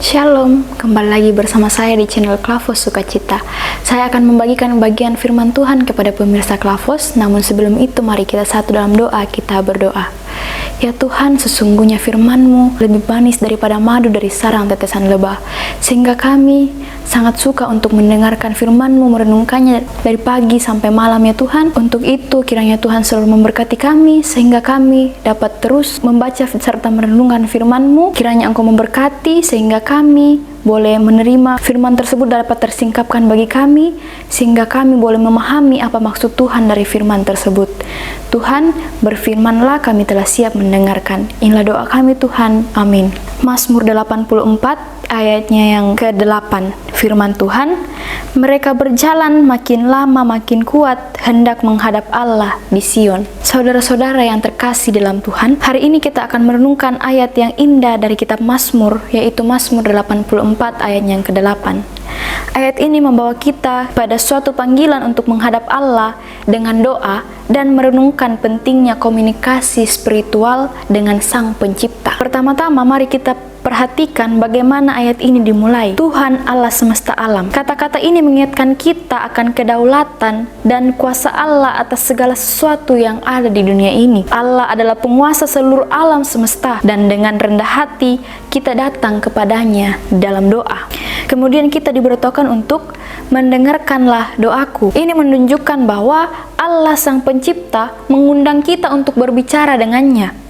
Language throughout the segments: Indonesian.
Shalom, kembali lagi bersama saya di channel Klavos Sukacita. Saya akan membagikan bagian firman Tuhan kepada pemirsa Klavos, namun sebelum itu mari kita satu dalam doa, kita berdoa. Ya Tuhan, sesungguhnya firman-Mu lebih manis daripada madu dari sarang tetesan lebah, sehingga kami sangat suka untuk mendengarkan firman-Mu, merenungkannya dari pagi sampai malam ya Tuhan. Untuk itu kiranya Tuhan selalu memberkati kami, sehingga kami dapat terus membaca serta merenungkan firman-Mu. Kiranya Engkau memberkati sehingga kami boleh menerima firman tersebut dapat tersingkapkan bagi kami, sehingga kami boleh memahami apa maksud Tuhan dari firman tersebut. Tuhan, berfirmanlah, kami telah siap mendengarkan. Inilah doa kami Tuhan, amin. Mazmur 84 ayatnya yang ke-8, firman Tuhan, mereka berjalan makin lama makin kuat, hendak menghadap Allah di Sion. Saudara-saudara yang terkasih dalam Tuhan, hari ini kita akan merenungkan ayat yang indah dari kitab Mazmur, yaitu Mazmur 84 ayat yang ke-8. Ayat ini membawa kita pada suatu panggilan untuk menghadap Allah dengan doa dan merenungkan pentingnya komunikasi spiritual dengan Sang Pencipta. Pertama-tama mari kita perhatikan bagaimana ayat ini dimulai. Tuhan Allah semesta alam. Kata-kata ini mengingatkan kita akan kedaulatan dan kuasa Allah atas segala sesuatu yang ada di dunia ini. Allah adalah penguasa seluruh alam semesta, dan dengan rendah hati kita datang kepadanya dalam doa. Kemudian kita diberitahukan untuk mendengarkanlah doaku. Ini menunjukkan bahwa Allah Sang Pencipta mengundang kita untuk berbicara dengannya.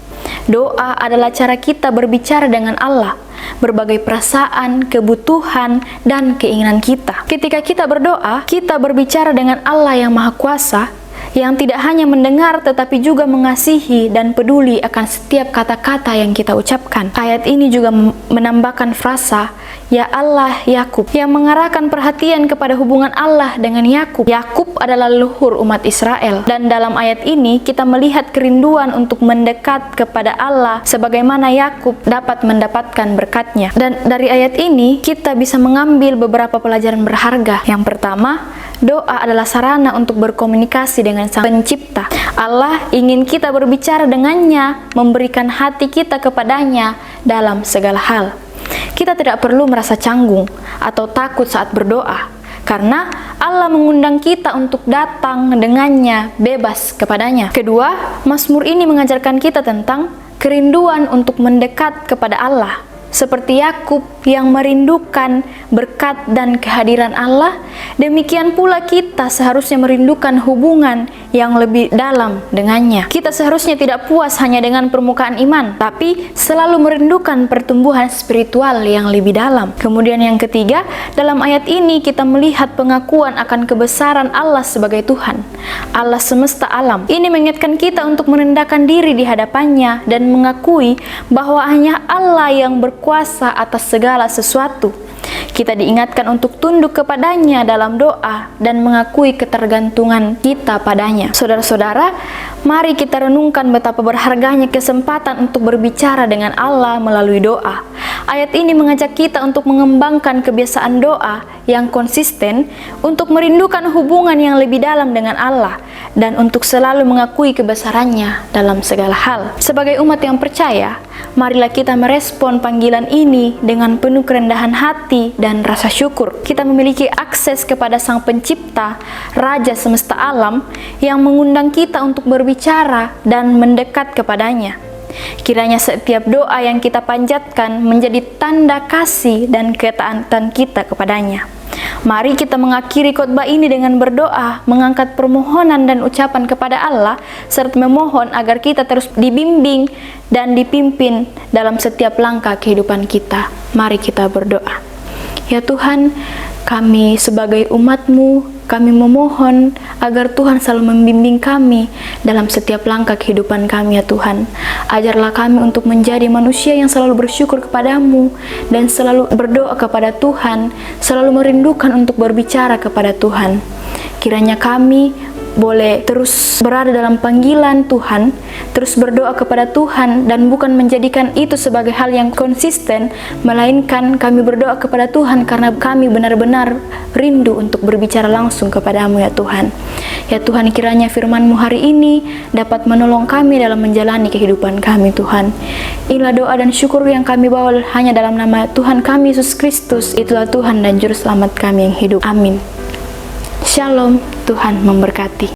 Doa adalah cara kita berbicara dengan Allah, berbagai perasaan, kebutuhan, dan keinginan kita. Ketika kita berdoa, kita berbicara dengan Allah yang Maha Kuasa, yang tidak hanya mendengar tetapi juga mengasihi dan peduli akan setiap kata-kata yang kita ucapkan. Ayat ini juga menambahkan frasa Ya Allah Yakub, yang mengarahkan perhatian kepada hubungan Allah dengan Yakub. Yakub adalah leluhur umat Israel, dan dalam ayat ini kita melihat kerinduan untuk mendekat kepada Allah sebagaimana Yakub dapat mendapatkan berkatnya. Dan dari ayat ini kita bisa mengambil beberapa pelajaran berharga. Yang pertama, doa adalah sarana untuk berkomunikasi dengan Sang Pencipta. Allah ingin kita berbicara dengannya, memberikan hati kita kepadanya dalam segala hal. Kita tidak perlu merasa canggung atau takut saat berdoa, karena Allah mengundang kita untuk datang dengannya bebas kepadanya. Kedua, Mazmur ini mengajarkan kita tentang kerinduan untuk mendekat kepada Allah. Seperti Yakub yang merindukan berkat dan kehadiran Allah, demikian pula kita seharusnya merindukan hubungan yang lebih dalam dengannya. Kita seharusnya tidak puas hanya dengan permukaan iman, tapi selalu merindukan pertumbuhan spiritual yang lebih dalam. Kemudian yang ketiga, dalam ayat ini kita melihat pengakuan akan kebesaran Allah sebagai Tuhan, Allah semesta alam. Ini mengingatkan kita untuk merendahkan diri di hadapannya dan mengakui bahwa hanya Allah yang berkuasa atas segala sesuatu. Kita diingatkan untuk tunduk kepadanya dalam doa dan mengakui ketergantungan kita padanya. Saudara-saudara, mari kita renungkan betapa berharganya kesempatan untuk berbicara dengan Allah melalui doa. Ayat ini mengajak kita untuk mengembangkan kebiasaan doa yang konsisten, untuk merindukan hubungan yang lebih dalam dengan Allah, dan untuk selalu mengakui kebesarannya dalam segala hal. Sebagai umat yang percaya, marilah kita merespon panggilan ini dengan penuh kerendahan hati dan rasa syukur. Kita memiliki akses kepada Sang Pencipta, Raja semesta alam, yang mengundang kita untuk berbicara dan mendekat kepadanya. Kiranya setiap doa yang kita panjatkan menjadi tanda kasih dan ketaatan kita kepadanya. Mari kita mengakhiri khotbah ini dengan berdoa, mengangkat permohonan dan ucapan kepada Allah, serta memohon agar kita terus dibimbing dan dipimpin dalam setiap langkah kehidupan kita. Mari kita berdoa. Ya Tuhan, kami sebagai umat-Mu, kami memohon agar Tuhan selalu membimbing kami dalam setiap langkah kehidupan kami ya Tuhan. Ajarlah kami untuk menjadi manusia yang selalu bersyukur kepadamu dan selalu berdoa kepada Tuhan, selalu merindukan untuk berbicara kepada Tuhan. Kiranya kami boleh terus berada dalam panggilan Tuhan, terus berdoa kepada Tuhan, dan bukan menjadikan itu sebagai hal yang konsisten, melainkan kami berdoa kepada Tuhan karena kami benar-benar rindu untuk berbicara langsung kepadamu ya Tuhan. Ya Tuhan, kiranya firman-Mu hari ini dapat menolong kami dalam menjalani kehidupan kami Tuhan. Inilah doa dan syukur yang kami bawa hanya dalam nama Tuhan kami Yesus Kristus. Itulah Tuhan dan Juru Selamat kami yang hidup. Amin. Shalom, Tuhan memberkati.